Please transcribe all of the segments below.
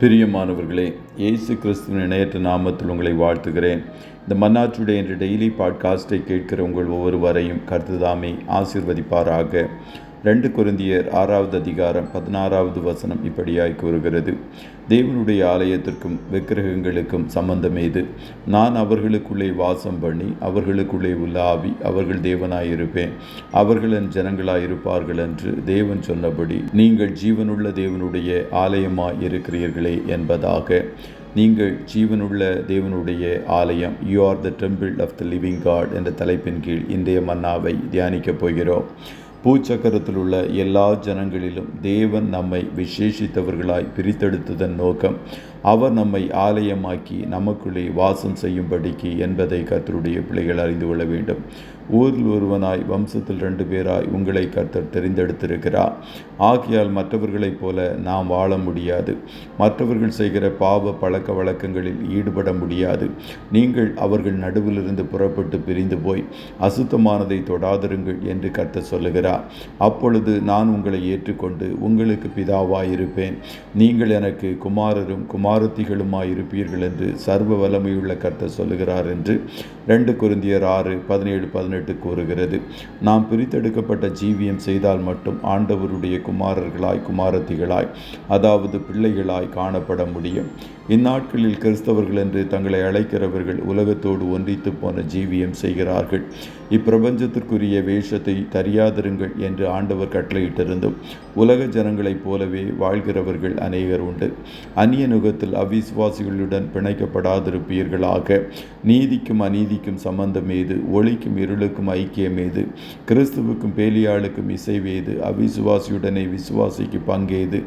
பிரியமானவர்களே, இயேசு கிறிஸ்துவின் இணையற்ற நாமத்தில் உங்களை வாழ்த்துகிறேன். இந்த மன்னா டுடே என்ற டெய்லி பாட்காஸ்ட்டை கேட்கிற உங்கள் ஒவ்வொருவரையும் கர்த்தர் தாமே ஆசீர்வதிப்பாராக. 2 கொரிந்தியர் 6வது அதிகாரம் 16வது வசனம் இப்படியாய் கூறுகிறது: தேவனுடைய ஆலயத்திற்கும் விக்கிரகங்களுக்கும் சம்பந்தம் ஏது? நான் அவர்களுக்குள்ளே வாசம் பண்ணி அவர்களுக்குள்ளே உலாவி அவர்கள் தேவனாயிருப்பேன், அவர்கள் என் ஜனங்களாயிருப்பார்கள் என்று தேவன் சொன்னபடி நீங்கள் ஜீவனுள்ள தேவனுடைய ஆலயமாய் இருக்கிறீர்களே என்பதாக. நீங்கள் ஜீவனுள்ள தேவனுடைய ஆலயம், you are the temple of the living God என்ற தலைப்பின் கீழ் இன்றைய மன்னாவை தியானிக்கப் போகிறோம். பூச்சக்கரத்தில் உள்ள எல்லா ஜனங்களிலும் தேவன் நம்மை விசேஷித்தவர்களாய் பிரித்தெடுத்ததன் நோக்கம் அவர் நம்மை ஆலயமாக்கி நமக்குள்ளே வாசம் செய்யும்படிக்கு என்பதை கர்த்தருடைய பிள்ளைகள் அறிந்து கொள்ள வேண்டும். ஊரில் ஒருவனாய் வம்சத்தில் 2 பேராய் உங்களை கர்த்தர் தெரிந்தெடுத்திருக்கிறார். ஆகையால் மற்றவர்களைப் போல நாம் வாழ முடியாது. மற்றவர்கள் செய்கிற பாவ பழக்க வழக்கங்களில் ஈடுபட முடியாது. நீங்கள் அவர்கள் நடுவிலிருந்து புறப்பட்டு பிரிந்து போய் அசுத்தமானதை தொடாதிருங்கள் என்று கர்த்தர் சொல்லுகிறார். அப்பொழுது நான் உங்களை ஏற்றுக்கொண்டு உங்களுக்கு பிதாவாயிருப்பேன், நீங்கள் எனக்கு குமாரரும் குமாரத்திகளுமாயிருப்பீர்கள் என்று சர்வ வல்லமையுள்ள கர்த்தர் சொல்லுகிறார் என்று 2 கொரிந்தியர் 6:17-18 கூறுகிறது. நாம் பிரித்தெடுக்கப்பட்ட ஜீவியம் செய்தால் மட்டும் ஆண்டவருடைய குமாரர்களாய் குமாரத்திகளாய், அதாவது பிள்ளைகளாய் காணப்பட முடியும். இந்நாட்களில் கிறிஸ்தவர்கள் என்று தங்களை அழைக்கிறவர்கள் உலகத்தோடு ஒன்றித்து போன ஜீவியம் செய்கிறார்கள். இப்பிரபஞ்சத்திற்குரிய வேஷத்தை தரியாதிருங்கள் என்று ஆண்டவர் கட்டளையிட்டிருந்தும் உலக ஜனங்களைப் போலவே வாழ்கிறவர்கள் அநேகர் உண்டு. அந்நிய நுகத்தில் அவிசுவாசிகளுடன் பிணைக்கப்படாதிருப்பீர்களாக. நீதிக்கும் அநீதிக்கும் சம்பந்தம் ஏது? ஒளிக்கும் இருளுக்கும் ஐக்கியம் ஏது? கிறிஸ்துவுக்கும் பேலியாளுக்கும் இசைவேது? அவிசுவாசியுடனே விசுவாசிக்கு பங்கேது?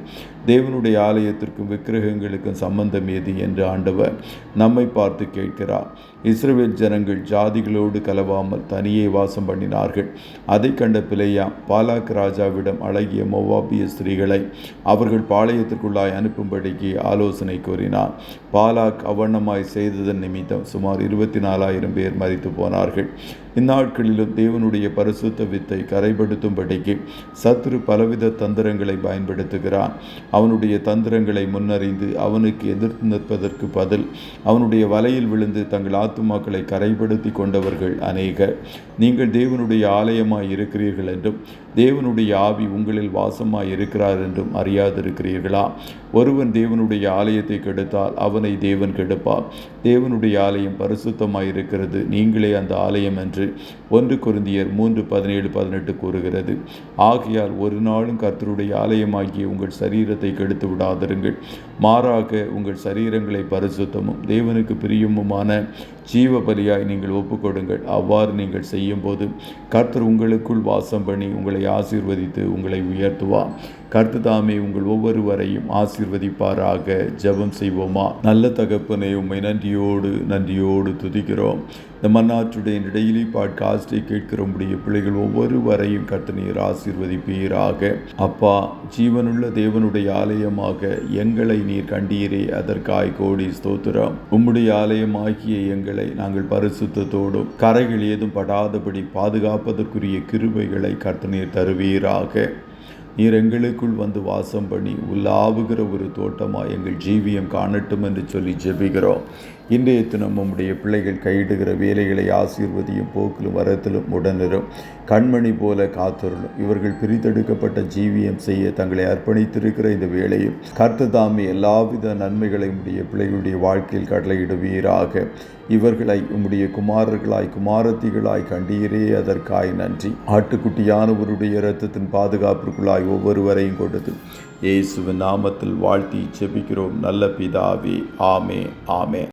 தேவனுடைய ஆலயத்திற்கும் விக்கிரகங்களுக்கும் சம்பந்தம் ஏது என்று ஆண்டவர் நம்மை பார்த்து கேட்கிறார். இஸ்ரவேல் ஜனங்கள் ஜாதிகளோடு கலவாமல் தனியே வாசம் பண்ணினார்கள். அதை கண்ட பிலேயாம் பாலாக் ராஜாவிடம் அழகிய மோவாபிய ஸ்திரீகளை அவர்கள் பாளையத்திற்குள்ளாய் அனுப்பும்படிக்கு ஆலோசனை கூறினார். பாலாக் அவ்வண்ணமாய் செய்ததன் நிமித்தம் சுமார் 24,000 பேர் மரித்து போனார்கள். இந்நாட்களிலும் தேவனுடைய பரிசுத்த வித்தை கரைப்படுத்தும்படிக்கு சத்துரு பலவித தந்திரங்களை பயன்படுத்துகிறான். அவனுடைய தந்திரங்களை முன்னறிந்து அவனுக்கு எதிர்த்து நிற்பதற்கு பதில் அவனுடைய வலையில் விழுந்து தங்கள் ஆத்துமாக்களை கரைப்படுத்தி கொண்டவர்கள் அநேகர். நீங்கள் தேவனுடைய ஆலயமாய் இருக்கிறீர்கள் என்றும் தேவனுடைய ஆவி உங்களில் வாசமாய் இருக்கிறார் என்றும் அறியாதிருக்கிறீர்களா? ஒருவன் தேவனுடைய ஆலயத்தை கெடுத்தால் அவனை தேவன் கெடுப்பார். தேவனுடைய ஆலயம் பரிசுத்தமாய் இருக்கிறது, நீங்களே அந்த ஆலயம் என்று 1 கொரிந்தியர் 3:17-18 கூறுகிறது. ஆகையால் ஒரு நாளும் கர்த்தருடைய ஆலயமாகிய உங்கள் சரீரத்தை கெடுத்து விடாதிருங்கள். மாறாக உங்கள் சரீரங்களை பரிசுத்தமும் தேவனுக்கு பிரியமுமான ஜீவ பலியாய் நீங்கள் ஒப்புக்கொடுங்கள். அவ்வாறு நீங்கள் செய்யும்போது கர்த்தர் உங்களுக்குள் வாசம் பண்ணி உங்களை ஆசீர்வதித்து உங்களை உயர்த்துவார். கர்த்தர் தாமே உங்கள் ஒவ்வொருவரையும் ஆசீர்வதிப்பாராக. ஜெபம் செய்வோமா? நல்ல தகப்பனே, உம்மை நன்றியோடு துதிக்கிறோம். இந்த மன்னா டுடே டெய்லி பாட்காஸ்டை கேட்கிற உம்முடைய பிள்ளைகள் ஒவ்வொருவரையும் கர்த்தர் நீர் ஆசீர்வதிப்பீராக. அப்பா, ஜீவனுள்ள தேவனுடைய ஆலயமாக எங்களை நீர் கண்டீரே, அதற்காய் கோடி ஸ்தோத்திரம். உம்முடைய ஆலயமாகிய எங்களை நாங்கள் பரிசுத்தத்தோடும் கரைகள் ஏதும் படாதபடி பாதுகாப்பதற்குரிய கிருபைகளை கர்த்தர் நீர் தருவீராக. நீர் எங்களுக்குள் வந்து வாசம் பண்ணி உலாவுகிற ஒரு தோட்டமாக எங்கள் ஜீவியம் காணட்டும் என்று சொல்லி ஜெபிக்கிறோம். இன்றைய தினம் நம்முடைய பிள்ளைகள் கையிடுகிற வேலைகளை ஆசீர்வதியும், போக்கிலும் வரத்திலும் உடனிரும், கண்மணி போல காத்தருளும். இவர்கள் பிரித்தெடுக்கப்பட்ட ஜீவியம் செய்ய தங்களை அர்ப்பணித்திருக்கிற இந்த வேளையில் கர்த்தர் தாமே எல்லாவித நன்மைகளை உம்முடைய பிள்ளைகளுடைய வாழ்க்கையில் கட்டளையிடுவீராக. இவர்களை உம்முடைய குமாரர்களாய் குமாரத்திகளாய் கண்டீரே, அதற்காய் நன்றி. ஆட்டுக்குட்டியானவருடைய இரத்தத்தின் பாதுகாப்பிற்குள்ளாய் ஒவ்வொருவரையும் கொடுத்து இயேசுவின் நாமத்தில் வாழ்த்தி ஜெபிக்கிறோம் நல்ல பிதாவே. ஆமென்.